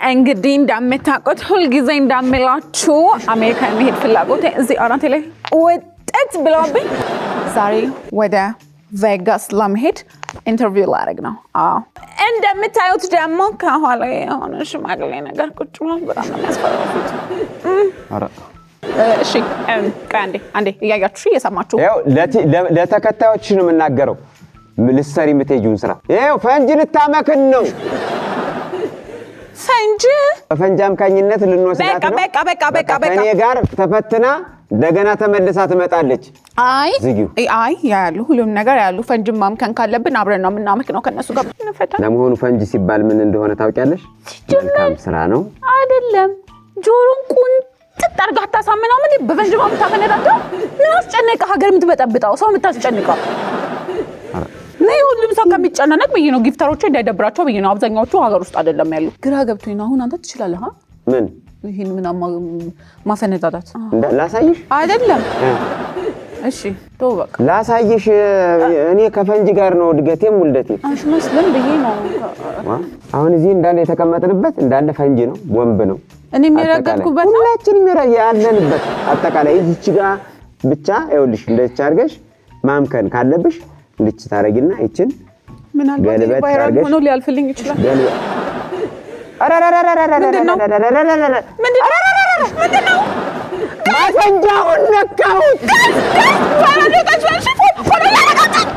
እንግዲህ እንደምታውቁት ሁልጊዜ እንደምላችሁ አሜሪካ መሄድ ፍላጎት እዚህ አራቴ ላይ ወጣት ብለውብኝ ዛሬ ወደ ቬጋስ ለመሄድ ኢንተርቪው ላደርግ ነው። እንደምታዩት ደግሞ ከኋላ የሆነ ሽማግሌ ነገር ቁጭ ብሎ በጣም ነው የሚያስፈራው። እሺ አንዴ እያያችሁ እየሰማችሁ ያው ለተከታዮች ነው የምናገረው። ልትሰሪ የምትሄጂውን ስራ ይኸው ፈንጂ ልታመክን ነው። ፈንጂ አምካኝነት ልንወስዳት ነው። በቃ እኔ ጋር ተፈትና እንደገና ተመልሳ ትመጣለች። አይ ያሉ ሁሉም ነገር ያሉ ፈንጂ ማምከን ካለብን አብረን ነው የምናመክነው ከነሱ ጋር እንፈታ። ለመሆኑ ፈንጂ ሲባል ምን እንደሆነ ታውቂያለሽ? መልካም ስራ ነው አይደለም? ጆሮን ቁንጥጥ አድርጋ ታሳምነው። ምን በፈንጂ ማምታፈነዳቸው ምን አስጨነቀ? ሀገር የምትበጠብጣው ሰው የምታስጨንቀው ነይ። ሁሉም ሰው ከሚጨናነቅ ብዬ ነው ጊፍተሮቹ እንዳይደብራቸው ብዬ ነው። አብዛኛዎቹ ሀገር ውስጥ አይደለም ያሉ። ግራ ገብቶኝ ነው። አሁን አንተ ትችላለህ? ምን ይሄን ምን ማፈነዳዳት ላሳይሽ? አይደለም እሺ ተው በቃ ላሳይሽ። እኔ ከፈንጂ ጋር ነው እድገቴም ውልደቴም። መስለን ብዬ ነው። አሁን እዚህ እንዳለ የተቀመጥንበት እንዳለ ፈንጂ ነው፣ ቦምብ ነው። እኔ የሚረገጥኩበት ሁላችንም ያለንበት አጠቃላይ እዚች ጋር ብቻ ይኸውልሽ፣ እንደዚህ አድርገሽ ማምከን ካለብሽ ልጅ ታረጊና ይችን ምን አልባት ባይራል ሆኖ ሊያልፍልኝ ይችላል። ምንድነው ማፈንጃውን ነካው።